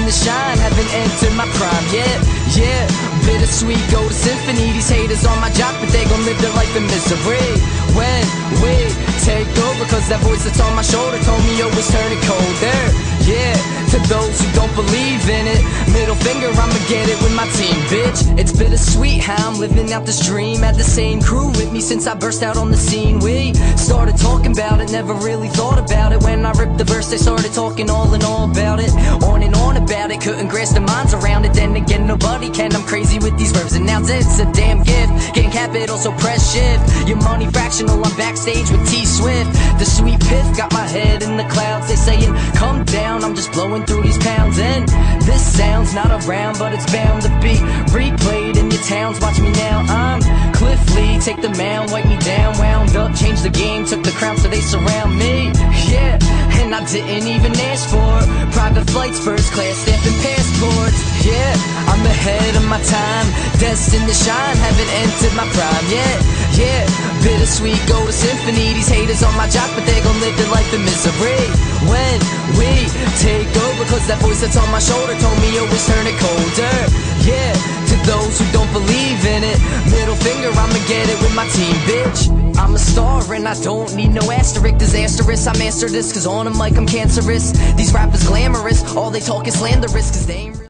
destined to shine, haven't entered my prime yet. Yeah, bittersweet, go to symphony. These haters on my job, but they gon' live their life in misery. When we take over, cause that voice that's on my shoulder told me always turn it colder. Yeah, to those who don't believe in it, middle finger, I'ma get it with my team, bitch. It's bittersweet how I'm living out this dream. Had the same crew with me since I burst out on the scene. We started talking about it, never really thought about it. When I ripped the verse, they started talking all and all about it. On and on about it, couldn't grasp their minds around it. Then again, nobody can, I'm crazy with these verbs and nouns. It's a damn gift, getting capital, so press shift. Your money fractional, I'm backstage with T-Swift. The sweet piff got my head in the clouds. They saying, come down, I'm just blowing through these pounds. And this sound's not around, but it's bound to be replayed in your towns. Watch me now, I'm Cliff Lee. Take the mound, wipe me down, wound up, change the game, took the crown so they surround me. Yeah, and I didn't even ask for private flights, first class, stamping passports. Yeah, I'm ahead of my time, destined to shine, haven't entered my prime yet. Yeah, bittersweet, go to symphony. These haters on my job, but they gon' live their life in misery. When we take over, cause that voice that's on my shoulder told me always turn it colder. Yeah, to those who don't believe in it, middle finger, I'ma get it with my team, bitch. I'm a star and I don't need no asterisk, disastrous. I master this cause on a mic I'm cancerous. These rappers glamorous, all they talk is slanderous cause they ain't